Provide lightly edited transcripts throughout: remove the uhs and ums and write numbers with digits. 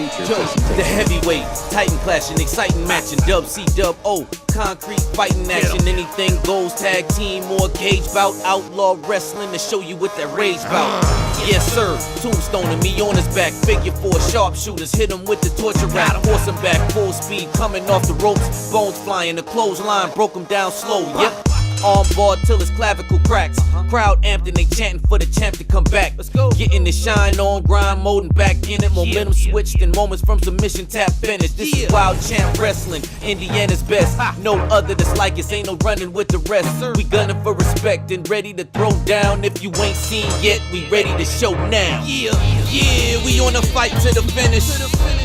The heavyweight, Titan clashing, exciting matching, WCWO, concrete fighting action, anything goes, tag team or cage bout, outlaw wrestling to show you what that rage bout. Yes sir, tombstoning me on his back, figure four sharpshooters, hit him with the torture rack, force him back, full speed, coming off the ropes, bones flying, the clothesline broke him down slow, yep. On board till his clavicle cracks. Crowd amped and they chanting for the champ to come back. Let's go. Getting the shine on, grind mode and back in it. Momentum switched and moments from submission tap finish. This is wild champ wrestling, Indiana's best. No other that's like us, ain't no running with the rest. We gunning for respect and ready to throw down. If you ain't seen yet, we ready to show now. Yeah, we on a fight to the finish.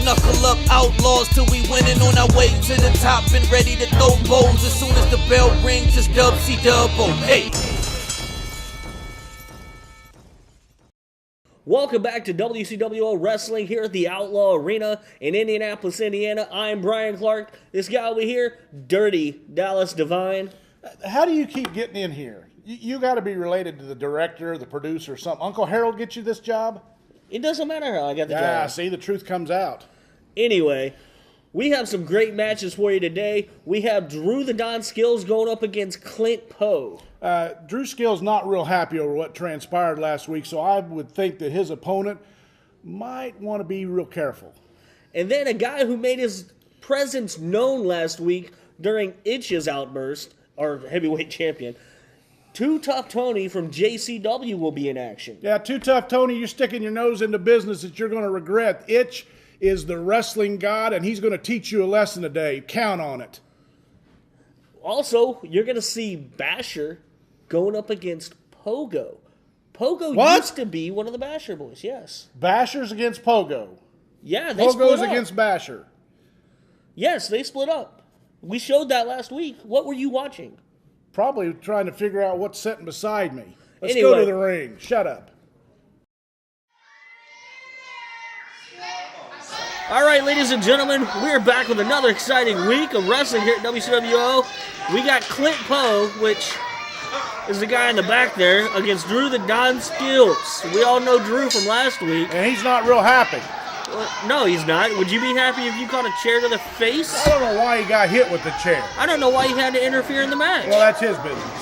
Knuckle up outlaws till we winning on our way to the top and ready to throw bows as soon as the bell rings. It's WCWO. Hey. Welcome back to WCWO Wrestling here at the Outlaw Arena in Indianapolis, Indiana. I'm Brian Clark. This guy over here, Dirty Dallas Divine. How do you keep getting in here? You got to be related to the director, the producer, or something. Uncle Harold get you this job? It doesn't matter how I got the job. Yeah, see, the truth comes out. Anyway, we have some great matches for you today. We have Dru the Don Skillz going up against Clint Poe. Dru Skillz not real happy over what transpired last week, so I would think that his opponent might want to be real careful. And then a guy who made his presence known last week during Itch's outburst, our heavyweight champion, Too Tough Tony from JCW will be in action. Yeah, Too Tough Tony, you're sticking your nose into business that you're going to regret. Itch is the wrestling god, and he's going to teach you a lesson today. Count on it. Also, you're going to see Basher going up against Pogo. Pogo used to be one of the Basher boys, yes. Basher's against Pogo. Yeah, they split up. Pogo's against Basher. Yes, they split up. We showed that last week. What were you watching? Probably trying to figure out what's sitting beside me. Let's Anyway. go to the ring. Shut up. All right, ladies and gentlemen, we're back with another exciting week of wrestling here at WCWO. We got Clint Poe, which is the guy in the back there, against Dru the Don Skillz. We all know Dru from last week. And he's not real happy. No, he's not. Would you be happy if you caught a chair to the face? I don't know why he got hit with the chair. I don't know why he had to interfere in the match. Well, that's his business.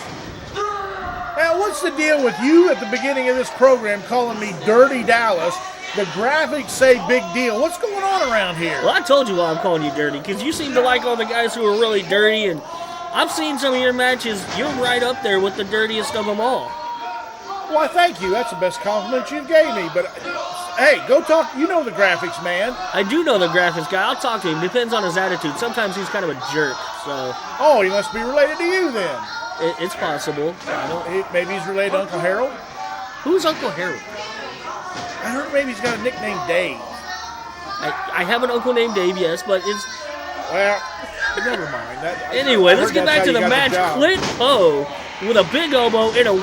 Now, what's the deal with you at the beginning of this program calling me Dirty Dallas? The graphics say big deal. What's going on around here? Well, I told you why I'm calling you dirty, because you seem to like all the guys who are really dirty, and I've seen some of your matches. You're right up there with the dirtiest of them all. Why, thank you. That's the best compliment you gave me. But, hey, go talk. You know the graphics, man. I do know the graphics guy. I'll talk to him. Depends on his attitude. Sometimes he's kind of a jerk, so. Oh, he must be related to you then. It's possible. Maybe he's related to Uncle Harold? Who's Uncle Harold? I heard maybe he's got a nickname Dave. I have an uncle named Dave, yes, but it's... Well, never mind. Anyway, let's get back to the match. Clint Poe with a big elbow and a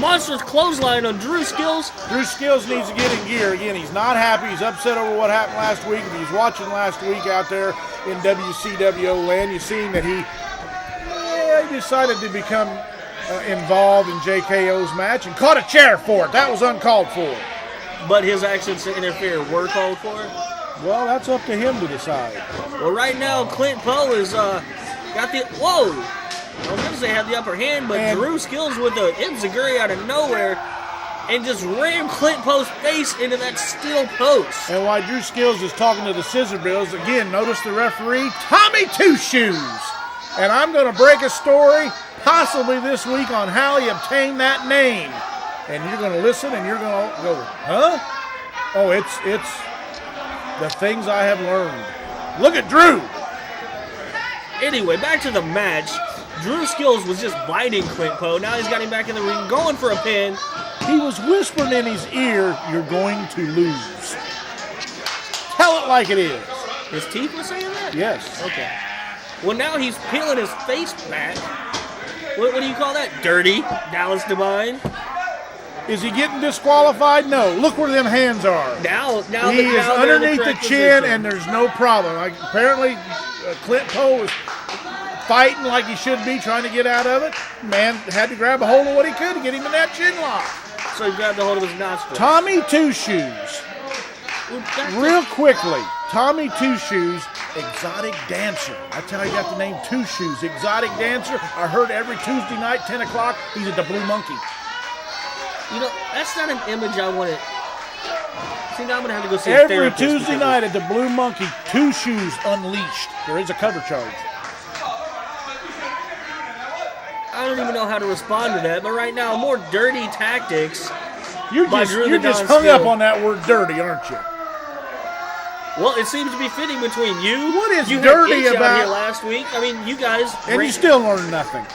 monstrous clothesline on Dru Skillz. Dru Skillz needs to get in gear. Again, he's not happy. He's upset over what happened last week. If he's watching last week out there in WCWO land, you've seen that he decided to become involved in JKO's match and caught a chair for it. That was uncalled for. But his actions to interfere were called for? Well, that's up to him to decide. Well, right now, Clint Poe has got the... Whoa! I was going to say had the upper hand, but Dru Skillz with the enziguri out of nowhere and just rammed Clint Poe's face into that steel post. And while Dru Skillz is talking to the Scissor Bills, again, notice the referee, Tommy Two Shoes. And I'm going to break a story, possibly this week, on how he obtained that name. And you're going to listen and you're going to go, huh? Oh, it's the things I have learned. Look at Dru. Anyway, back to the match. Dru Skillz was just biting Clint Poe. Now he's got him back in the ring, going for a pin. He was whispering in his ear, you're going to lose. Tell it like it is. His teeth were saying that? Yes. Okay. Well, now he's peeling his face back. What do you call that? Dirty Dallas Divine? Is he getting disqualified? No. Look where them hands are. Now he is underneath the chin, and there's no problem. Apparently, Clint Poe was fighting like he should be, trying to get out of it. Man had to grab a hold of what he could to get him in that chin lock. So he grabbed a hold of his nostril. Tommy Two Shoes. Real quickly, Tommy Two Shoes, exotic dancer. That's how he got the name Two Shoes, exotic dancer. I heard every Tuesday night, 10 o'clock, he's at the Blue Monkey. You know, that's not an image I want to. See, now I'm going to have to go see a Every therapist Tuesday because night at the Blue Monkey, Two Shoes Unleashed. There is a cover charge. I don't even know how to respond to that, but right now, more dirty tactics. You're just hung up on that word dirty, aren't you? Well, it seems to be fitting between you. What is you dirty had about out here last week? I mean, you guys. And you still learn nothing.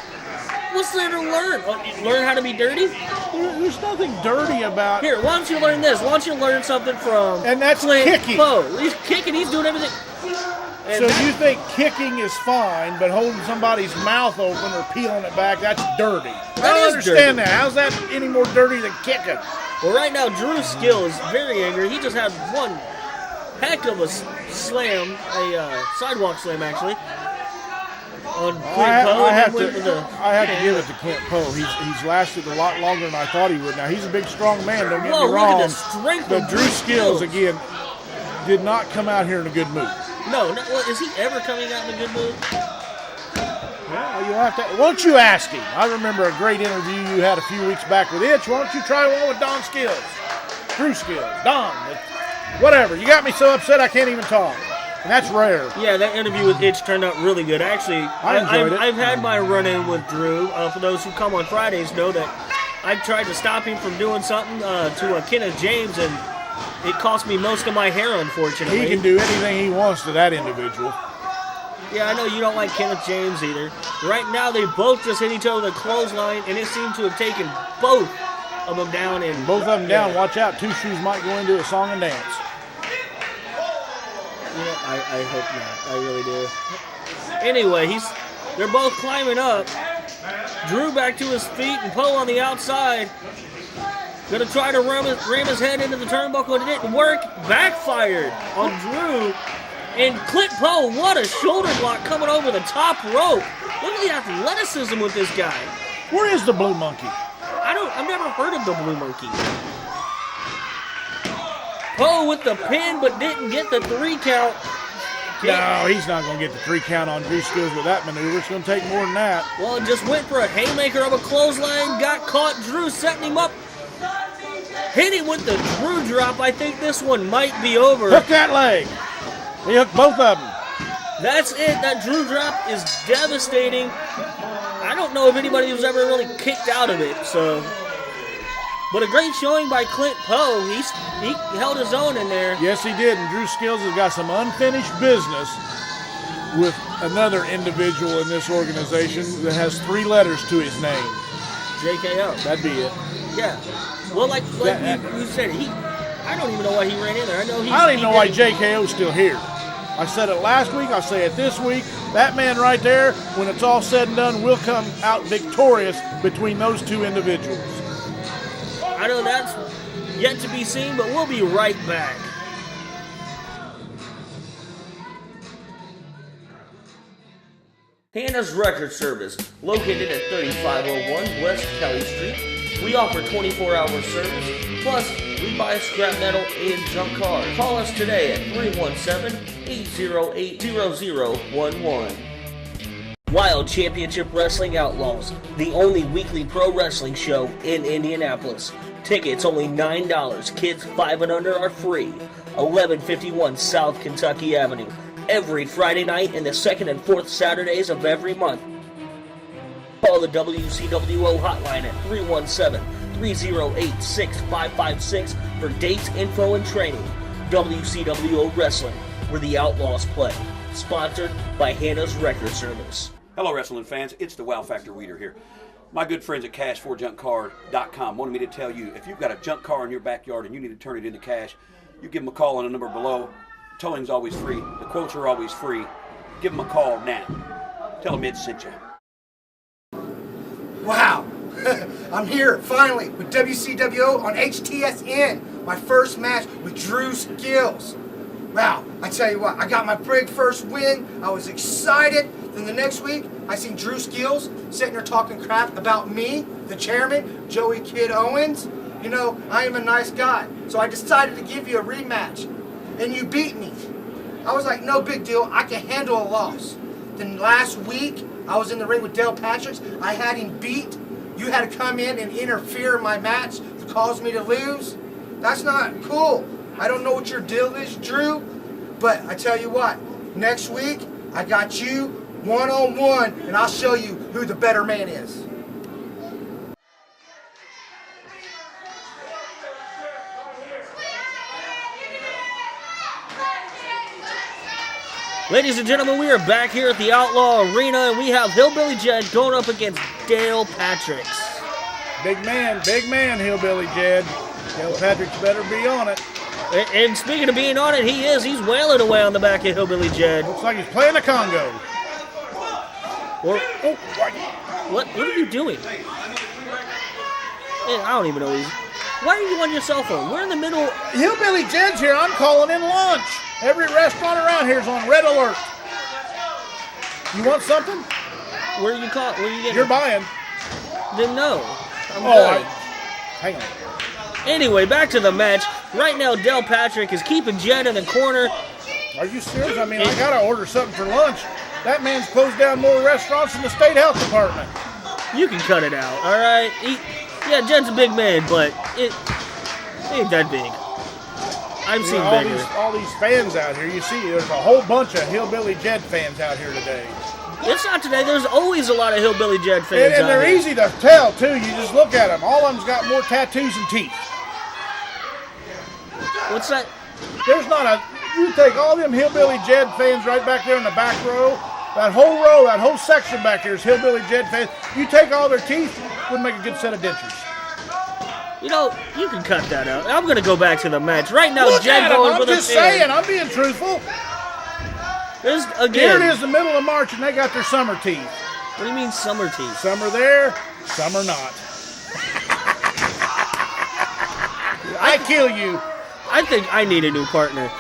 What's there to learn? Learn how to be dirty? There's nothing dirty about. Here, why don't you learn this? Why don't you learn something from? And that's Clint kicking. Poe. He's kicking. He's doing everything. So you think kicking is fine, but holding somebody's mouth open or peeling it back—that's dirty. I don't understand that. How's that any more dirty than kicking? Well, right now, Dru Skillz is very angry. He just had one heck of a slam, a sidewalk slam, actually, on Clint Poe. I have to give it to Clint Poe. He's lasted a lot longer than I thought he would. Now, he's a big, strong man, don't get me wrong. Look at the strength but of Dru Skillz, again, did not come out here in a good mood. No, well, is he ever coming out in a good mood? Well, you have to. Why don't you ask him? I remember a great interview you had a few weeks back with Itch. Why don't you try one with Don Skillz? Dru Skillz. Don. Whatever. You got me so upset I can't even talk. And that's rare. Yeah, that interview with Itch turned out really good. Actually, I enjoyed it. I've had my run-in with Dru. For those who come on Fridays know that I tried to stop him from doing something to Kenneth James, and it cost me most of my hair, unfortunately. He can do anything he wants to that individual. Yeah, I know you don't like Kenneth James either. Right now, they both just hit each other with a clothesline, and it seemed to have taken both of them down. And both of them down. Watch out. Two Shoes might go into a song and dance. Yeah, I hope not. I really do. Anyway, they're both climbing up. Dru back to his feet, and Poe on the outside. Gonna try to ram his head into the turnbuckle, and it didn't work. Backfired on Dru. And Clint Poe, what a shoulder block coming over the top rope. Look at the athleticism with this guy. Where is the Blue Monkey? I've never heard of the Blue Monkey. Poe with the pin, but didn't get the 3 count. No, he's not going to get the 3 count on Dru Skillz with that maneuver. It's going to take more than that. Well, it just went for a haymaker of a clothesline, got caught. Dru setting him up. Hit him with the Dru drop. I think this one might be over. Hook that leg. He hooked both of them. That's it. That Dru drop is devastating. I don't know if anybody was ever really kicked out of it. But a great showing by Clint Poe. He held his own in there. Yes, he did. And Dru Skillz has got some unfinished business with another individual in this organization that has 3 letters to his name. JKO. That'd be it. Yeah. Well, like you said, I don't even know why he ran in there. I don't even know why JKO's still here. I said it last week. I'll say it this week. That man right there, when it's all said and done, will come out victorious between those 2 individuals. I know that's yet to be seen, but we'll be right back. Hannah's Record Service, located at 3501 West Kelly Street. We offer 24-hour service, plus we buy scrap metal and junk cars. Call us today at 317-808-0011. Wild Championship Wrestling Outlaws, the only weekly pro wrestling show in Indianapolis. Tickets only $9. Kids 5 and under are free. 1151 South Kentucky Avenue. Every Friday night and the 2nd and 4th Saturdays of every month. Call the WCWO hotline at 317-308-6556 for dates, info, and training. WCWO Wrestling, where the Outlaws play. Sponsored by Hannah's Record Service. Hello, wrestling fans. It's the Wow Factor Weeder here. My good friends at Cash4JunkCar.com wanted me to tell you, if you've got a junk car in your backyard and you need to turn it into cash, you give them a call on the number below. Towing's always free. The quotes are always free. Give them a call now. Tell them Ed sent you. Wow, I'm here finally with WCWO on HTSN. My first match with Dru Skillz. Wow, I tell you what, I got my big first win. I was excited. Then the next week, I seen Dru Skillz sitting there talking crap about me, the chairman, Joey Kid Owens. You know, I am a nice guy. So I decided to give you a rematch. And you beat me. I was like, no big deal. I can handle a loss. Then last week, I was in the ring with Dale Patricks. I had him beat. You had to come in and interfere in my match to cause me to lose. That's not cool. I don't know what your deal is, Drew, but I tell you what, next week, I got you one-on-one, and I'll show you who the better man is. Ladies and gentlemen, we are back here at the Outlaw Arena, and we have Hillbilly Jed going up against Dale Patricks. Big man, Hillbilly Jed. Dale Patricks better be on it. And speaking of being on it, he is. He's wailing away on the back of Hillbilly Jed. Looks like he's playing the Congo. What are you doing? I don't even know. Why are you on your cell phone? We're in the middle. Hillbilly Jed's here. I'm calling in lunch. Every restaurant around here is on red alert. You want something? Where are you getting? You're buying. Then no. I'm good. Hang on. Anyway, back to the match. Right now, Dale Patrick is keeping Jed in the corner. Are you serious? I mean, I gotta order something for lunch. That man's closed down more restaurants than the state health department. You can cut it out, all right? Yeah, Jed's a big man, but it ain't that big. I've seen bigger. All these fans out here, you see, there's a whole bunch of Hillbilly Jed fans out here today. It's not today. There's always a lot of Hillbilly Jed fans and they're easy to tell, too. You just look at them. All of them's got more tattoos than teeth. What's that? There's not a... You take all them Hillbilly Jed fans right back there in the back row, that whole section back here is Hillbilly Jed fans. You take all their teeth, would make a good set of dentures. You know, you can cut that out. I'm going to go back to the match. Right now, Look Jed going for the I'm just saying, I'm being truthful. Here it is, the middle of March, and they got their summer teeth. What do you mean summer teeth? Some are there, some are not. I kill you. I think I need a new partner.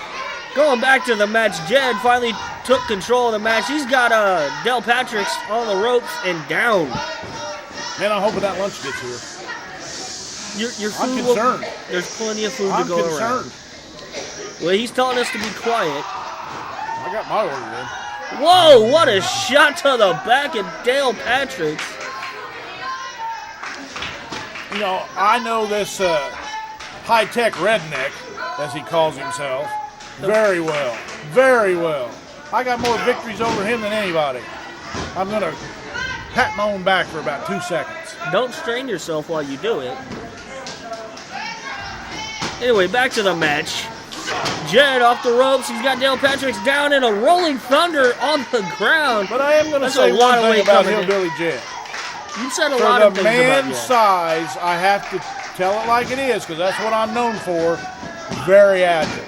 Going back to the match, Jed finally took control of the match. He's got Dale Patricks on the ropes and down. Man, I'm hoping that lunch gets here. Your food I'm concerned. There's plenty of food to go around. Well, he's telling us to be quiet. I got my order in. Whoa, what a shot to the back of Dale Patricks. You know, I know this high-tech redneck, as he calls himself, very well. Very well. I got more victories over him than anybody. I'm going to pat my own back for about 2 seconds. Don't strain yourself while you do it. Anyway, back to the match. Jed off the ropes. He's got Dale Patricks down in a rolling thunder on the ground. But I am going to say one thing about Hillbilly Jed. You said a lot of things about Jed. For the man's size, I have to tell it like it is, because that's what I'm known for. Very agile.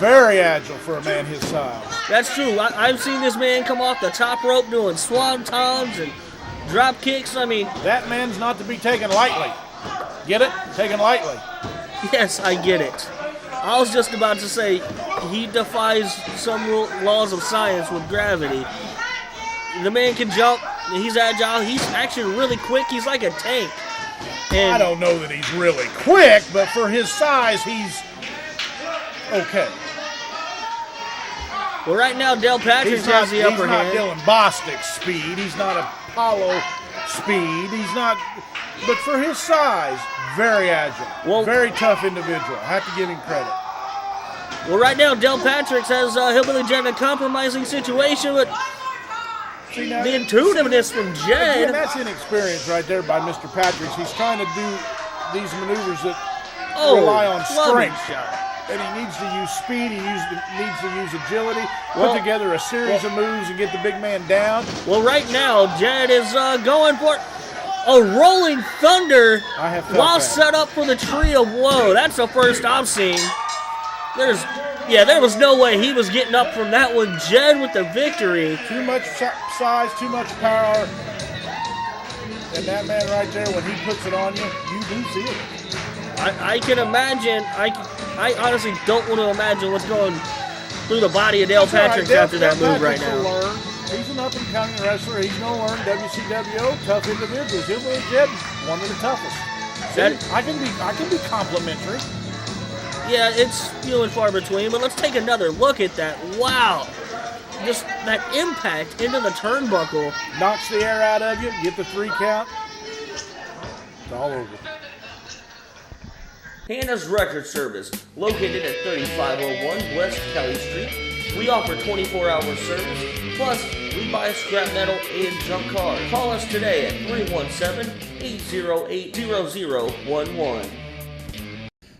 Very agile for a man his size. That's true. I've seen this man come off the top rope doing swantons and drop kicks. I mean, that man's not to be taken lightly. Get it? Taken lightly. Yes, I get it. I was just about to say he defies some laws of science with gravity. The man can jump. He's agile. He's actually really quick. He's like a tank. And I don't know that he's really quick, but for his size, he's okay. Well, right now, Dale Patricks has the upper hand. He's not Dylan Bostic's speed. He's not Apollo speed. He's not... But for his size, very agile. Well, very tough individual. I have to give him credit. Well, right now, Dale Patricks has Hillbilly Jed in a compromising situation, but the intuitiveness from Jed... Again, that's inexperience right there by Mr. Patricks. He's trying to do these maneuvers that rely on strength. And he needs to use speed, he needs to use agility, put together a series of moves and get the big man down. Well, right now, Jed is going for a rolling thunder while set up for the tree of woe. That's the first I've seen. There was no way he was getting up from that one. Jed with the victory. Too much size, too much power. And that man right there, when he puts it on you, you do feel it. I can imagine. I honestly don't want to imagine what's going through the body of Dale Patricks after that move right now. He's an up-and-coming wrestler. He's going to learn WCWO, tough individuals. Hillbilly Jed, one of the toughest. I can be complimentary. Yeah, it's few and far between, but let's take another look at that. Wow. Just that impact into the turnbuckle. Knocks the air out of you, get the 3 count. It's all over. Hannah's Record Service, located at 3501 West Kelly Street. We offer 24-hour service, plus we buy scrap metal and junk cars. Call us today at 317-808-0011.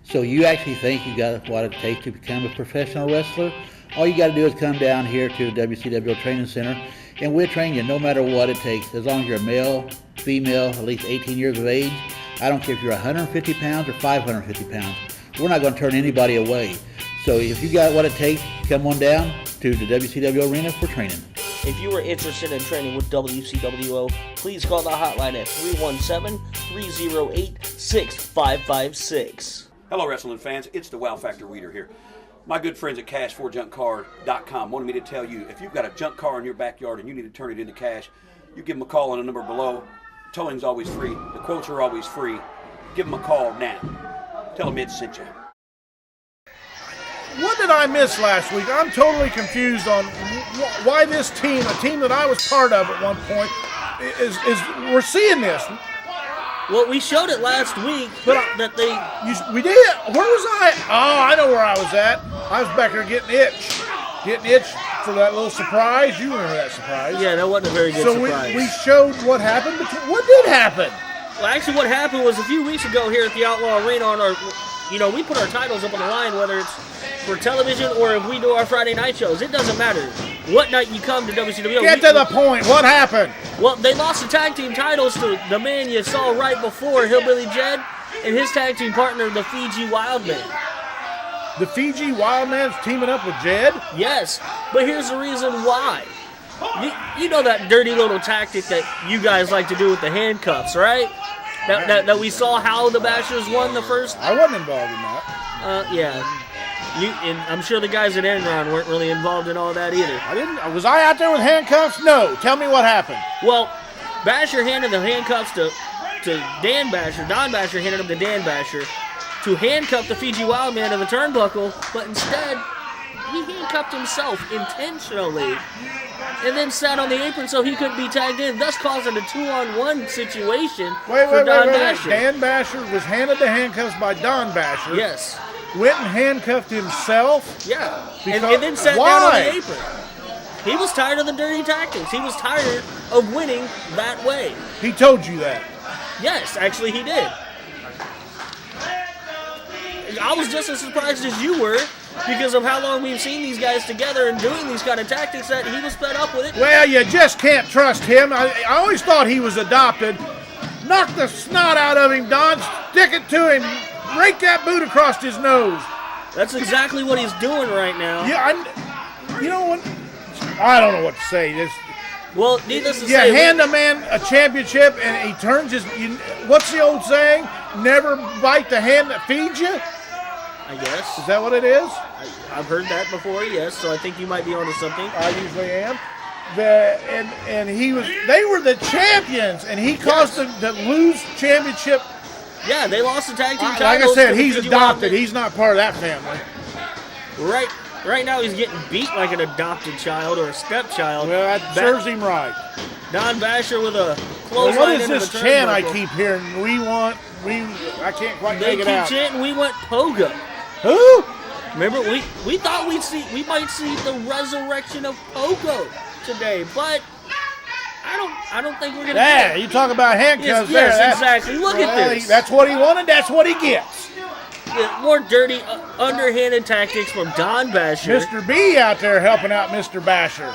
So you actually think you got what it takes to become a professional wrestler? All you got to do is come down here to the WCWO Training Center, and we'll train you no matter what it takes. As long as you're a male, female, at least 18 years of age. I don't care if you're 150 pounds or 550 pounds. We're not going to turn anybody away. So if you got what it takes, come on down to the WCWO Arena for training. If you are interested in training with WCWO, please call the hotline at 317-308-6556. Hello, wrestling fans. It's the Wow Factor Reader here. My good friends at cash4junkcar.com wanted me to tell you, if you've got a junk car in your backyard and you need to turn it into cash, you give them a call on the number below. Towing's always free. The quotes are always free. Give them a call now. Tell them it sent you. What did I miss last week? I'm totally confused on why this team, a team that I was part of at one point, is we're seeing this. Well, we showed it last week, but We did? Where was I? Oh, I know where I was at. I was back there getting itched for that little surprise. You remember that surprise? Yeah, that wasn't a very good surprise. So we showed what happened. What did happen? Well, actually, what happened was a few weeks ago here at the Outlaw Arena on our, we put our titles up on the line, whether it's for television or if we do our Friday night shows. It doesn't matter what night you come to WCWO. Get to the point. What happened? Well, they lost the tag team titles to the man you saw right before, Hillbilly Jed, and his tag team partner, the Fiji Wildman. The Fiji Wildman's teaming up with Jed? Yes, but here's the reason why. You know that dirty little tactic that you guys like to do with the handcuffs, right? That we saw how the Bashers won the first. I wasn't involved in that. Yeah. And I'm sure the guys at Enron weren't really involved in all that either. I didn't. Was I out there with handcuffs? No. Tell me what happened. Well, Basher handed the handcuffs to Dan Basher. Don Basher handed them to Dan Basher to handcuff the Fiji Wildman to the turnbuckle, but instead he handcuffed himself intentionally and then sat on the apron so he couldn't be tagged in, thus causing a 2-on-1 situation for Don Basher. Dan Basher was handed the handcuffs by Don Basher. Yes. Went and handcuffed himself. Yeah. And then sat down on the apron. He was tired of the dirty tactics. He was tired of winning that way. He told you that? Yes, actually he did. I was just as surprised as you were because of how long we've seen these guys together and doing these kind of tactics that he was fed up with it. Well, you just can't trust him. I always thought he was adopted. Knock the snot out of him, Don. Stick it to him. Rake that boot across his nose. That's exactly what he's doing right now. Yeah, you know what? I don't know what to say. Well, needless to you say, hand a man a championship and he turns his. What's the old saying? Never bite the hand that feeds you. I guess. Is that what it is? I've heard that before. Yes, so I think you might be onto something. I usually am. They were the champions, and he caused them to lose championship. Yeah, they lost the tag team titles. Like I said, he's adopted. He's not part of that family. Right now he's getting beat like an adopted child or a stepchild. Well, that serves him right. Don Basher with a clothesline. What is this chant I keep hearing? I can't quite make it out. They keep chanting, we want Pogo. Who? Remember, we thought we might see the resurrection of Pogo today, but I don't think we're gonna. Yeah, you talk about handcuffs there. Yes, exactly. Look at this. That's what he wanted. That's what he gets. Yeah, more dirty, underhanded tactics from Don Basher. Mr. B out there helping out Mr. Basher.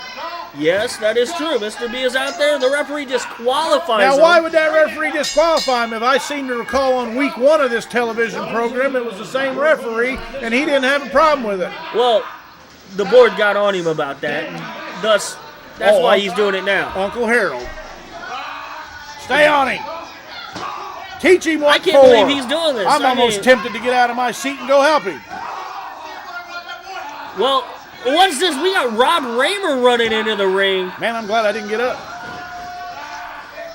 Yes, that is true. Mr. B is out there. The referee disqualifies him. Now, why would that referee disqualify him? If I seem to recall on week 1 of this television program, it was the same referee, and he didn't have a problem with it. Well, the board got on him about that, and thus, that's why he's doing it now. Uncle Harold. Stay on him. Teach him what I can't believe he's doing this. I'm almost tempted to get out of my seat and go help him. Well, what's this? We got Rob Raymer running into the ring. Man, I'm glad I didn't get up.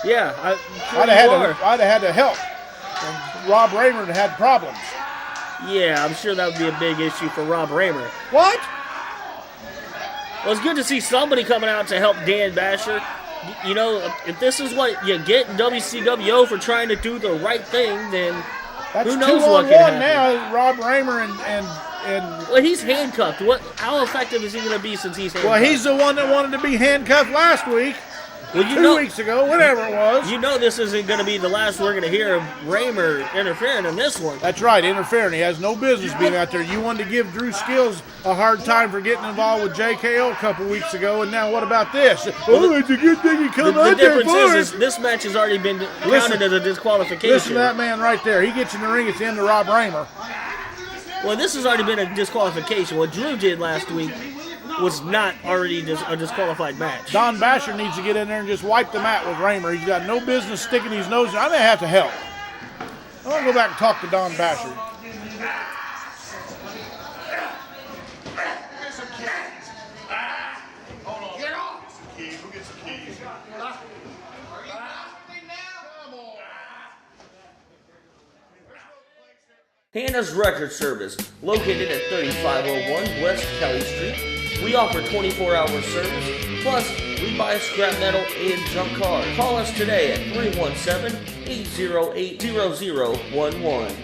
Yeah, I'd have had to help. And Rob Raymer had problems. Yeah, I'm sure that would be a big issue for Rob Raymer. What? Well, it's good to see somebody coming out to help Dan Basher. You know, if this is what you get in WCWO for trying to do the right thing, then That's who knows 2 what on can 1 happen. now. Rob Raymer and Well, he's handcuffed. How effective is he going to be since he's handcuffed? well, he's the one that wanted to be handcuffed last week. Well, 2 weeks ago, whatever it was. You know this isn't going to be the last we're going to hear of Raymer interfering in this one. That's right, interfering. He has no business being out there. You wanted to give Dru Skillz a hard time for getting involved with JKO a couple weeks ago, and now what about this? Well, it's a good thing you come The out there difference for is it. this match has already been counted Listen. as a disqualification. Listen to that man right there. He gets in the ring, it's the end of Rob Raymer. Well, this has already been a disqualification. What Drew did last week was not already a disqualified match. Don Basher needs to get in there and just wipe the mat with Raymer. He's got no business sticking his nose in. I may have to help. I want to go back and talk to Don Basher. Hannah's Record Service, located at 3501 West Kelly Street. We offer 24-hour service, plus we buy scrap metal and junk cars. Call us today at 317-808-0011.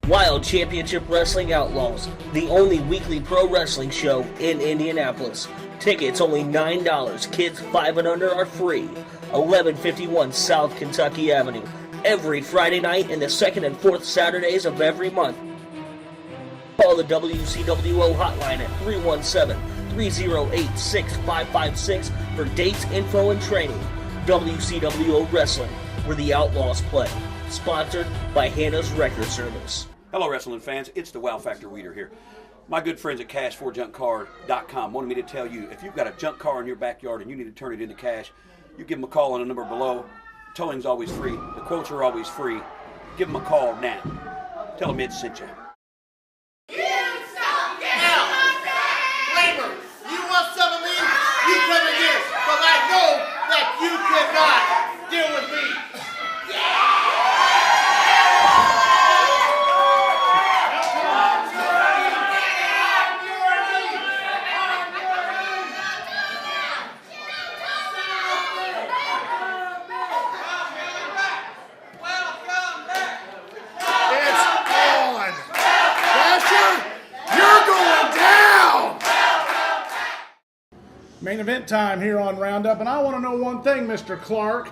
Wild Championship Wrestling Outlaws, the only weekly pro wrestling show in Indianapolis. Tickets only $9. Kids 5 and under are free. 1151 South Kentucky Avenue. Every Friday night and the second and fourth Saturdays of every month. Call the WCWO hotline at 317-308-6556 for dates, info, and training. WCWO Wrestling, where the Outlaws play. Sponsored by Hannah's Record Service. Hello, wrestling fans. It's the Wow Factor Weeder here. My good friends at cash4junkcar.com wanted me to tell you, if you've got a junk car in your backyard and you need to turn it into cash, you give them a call on the number below. Towing's always free. The quotes are always free. Give them a call now. Tell them Ed sent you. Raymer, you want some of me? You come in here, but I know that you cannot deal with me. Main event time here on Roundup, and I want to know one thing, Mr. Clark.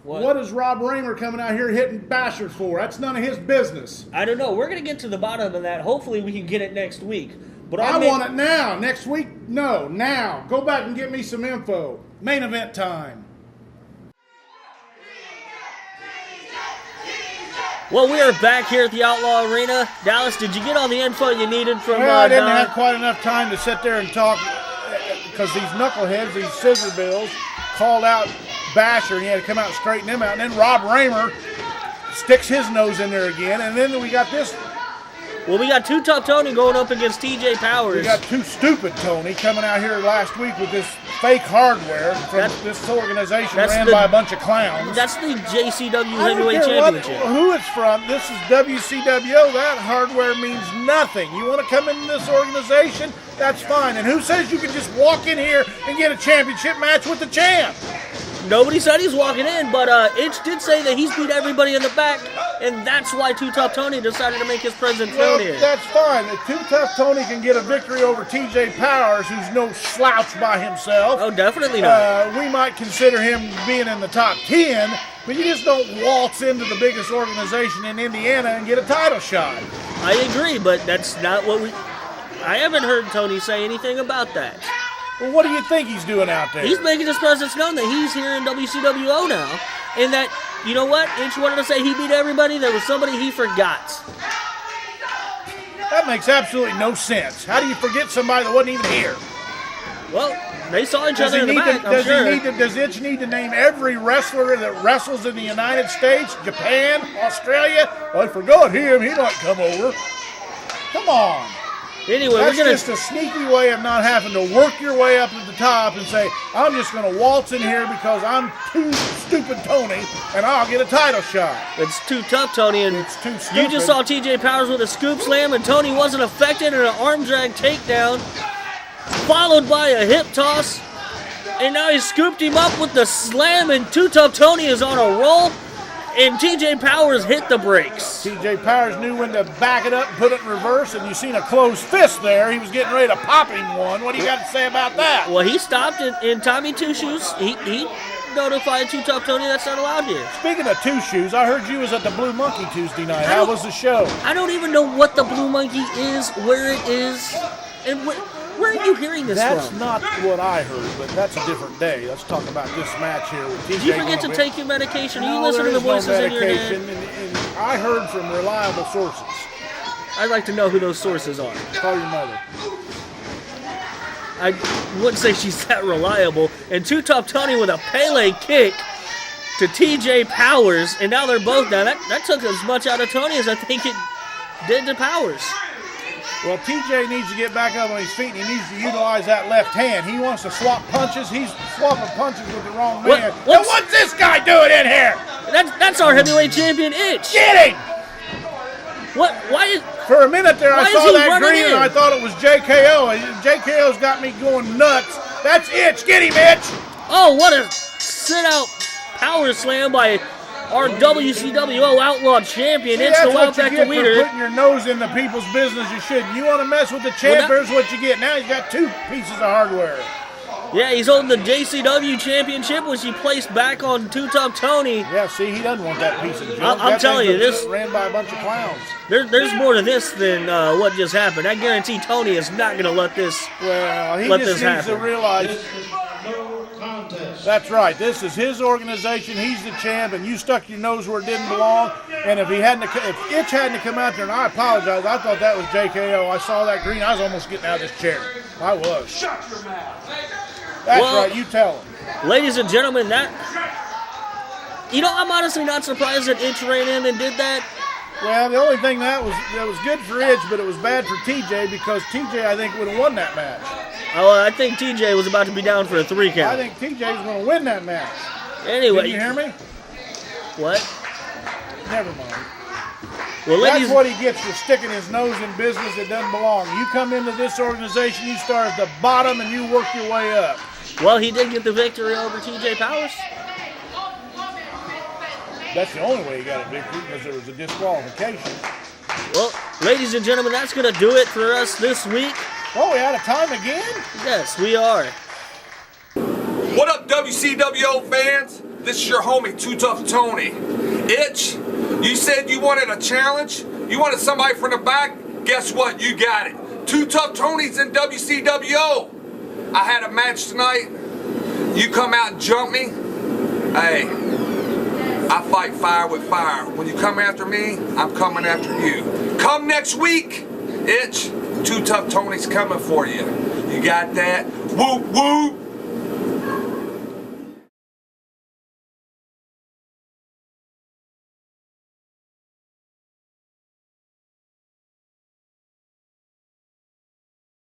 What is Rob Raymer coming out here hitting Basher for? That's none of his business. I don't know. We're going to get to the bottom of that. Hopefully we can get it next week. But I want it now. Next week? No, now. Go back and get me some info. Main event time. Well, we are back here at the Outlaw Arena. Dallas, did you get all the info you needed from Well, I didn't Don? have quite enough time to sit there and talk because these knuckleheads, these scissor bills, called out Basher, and he had to come out and straighten him out. And then Rob Raymer sticks his nose in there again. And then we got this. Well, we got Too Tough Tony going up against TJ Powers. We got Too Stupid Tony coming out here last week with this fake hardware from this organization ran by a bunch of clowns. That's the JCW I don't Heavyweight care Championship. who it's from. This is WCWO. That hardware means nothing. You want to come into this organization? That's fine. And who says you can just walk in here and get a championship match with the champ? Nobody said he's walking in, but Itch did say that he's beat everybody in the back, and that's why Too Tough Tony decided to make his presence known here. That's fine. If Too Tough Tony can get a victory over TJ Powers, who's no slouch by himself. Oh, definitely not. We might consider him being in the top 10, but you just don't waltz into the biggest organization in Indiana and get a title shot. I agree, but that's not what we... I haven't heard Tony say anything about that. Well, what do you think he's doing out there? He's making his presence known that he's here in WCWO now, and that, you know what, Itch wanted to say he beat everybody, there was somebody he forgot. That makes absolutely no sense. How do you forget somebody that wasn't even here? Well, they saw each other in the back, I'm does sure. Does Itch need to name every wrestler that wrestles in the United States, Japan, Australia? Well, I forgot him. He might come over. Come on. Anyway, That's we're gonna just a sneaky way of not having to work your way up to the top and say, I'm just going to waltz in here because I'm too stupid Tony and I'll get a title shot. It's too tough, Tony, and It's too stupid. you just saw TJ Powers with a scoop slam, and Tony wasn't affected in an arm drag takedown, followed by a hip toss, and now he scooped him up with the slam, and Too Tough Tony is on a roll, and TJ Powers hit the brakes. TJ Powers knew when to back it up and put it in reverse, and you seen a closed fist there. He was getting ready to pop him one. What do you got to say about that? Well, he stopped in Tommy Two Shoes. He notified Too Tough Tony that's not allowed here. Speaking of Two Shoes, I heard you was at the Blue Monkey Tuesday night. How was the show? I don't even know what the Blue Monkey is, where it is, and where are you hearing this That's from? not what I heard, but that's a different day. Let's talk about this match here with TJ. Did you forget to take your medication? Are you listening to the voices in your head? And I heard from reliable sources. I'd like to know who those sources are. Call your mother. I wouldn't say she's that reliable. And Too Tough Tony with a Pele kick to TJ Powers, and now they're both down. That took as much out of Tony as I think it did to Powers. Well, TJ needs to get back up on his feet, and he needs to utilize that left hand. He wants to swap punches. He's swapping punches with the wrong man. What's this guy doing in here? That's our heavyweight champion, Itch. Get him! What? Why is... For a minute there, I Why is saw he that running green, in? and I thought it was JKO. JKO's got me going nuts. That's Itch. Get him, Itch! Oh, what a sit-out power slam by our WCWO Outlaw champion. It's the That's Wild what you Factor get for leader. putting your nose into people's business. You shouldn't. You want to mess with the champ, here's what you get. Now he's got two pieces of hardware. Yeah, he's holding the JCW championship, which he placed back on Too Tough Tony. Yeah, see, he doesn't want that piece of junk. I'm telling you, this ran by a bunch of clowns. There's more to this than what just happened. I guarantee Tony is not going to let this. Well, he let just this needs to happen. realize. That's right. This is his organization. He's the champ, and you stuck your nose where it didn't belong. And if Itch hadn't come out there, and I apologize, I thought that was JKO. I saw that green. I was almost getting out of this chair. I was. Shut your mouth. That's right. You tell him. Ladies and gentlemen, I'm honestly not surprised that Itch ran in and did that. Well, the only thing that was good for Itch, but it was bad for TJ because TJ, I think, would have won that match. Oh, I think TJ was about to be down for a 3 count. I think TJ's going to win that match. Anyway. Did you hear me? What? Never mind. Well, that's what he gets for sticking his nose in business that doesn't belong. You come into this organization, you start at the bottom, and you work your way up. Well, he did get the victory over TJ Powers. That's the only way he got a victory because there was a disqualification. Well, ladies and gentlemen, that's going to do it for us this week. Oh, we out of time again? Yes, we are. What up, WCWO fans? This is your homie, Too Tough Tony. Itch, you said you wanted a challenge? You wanted somebody from the back? Guess what? You got it. Too Tough Tony's in WCWO. I had a match tonight. You come out and jump me. Hey, I fight fire with fire. When you come after me, I'm coming after you. Come next week, Itch. Too Tough Tony's coming for you. You got that? Whoop, whoop.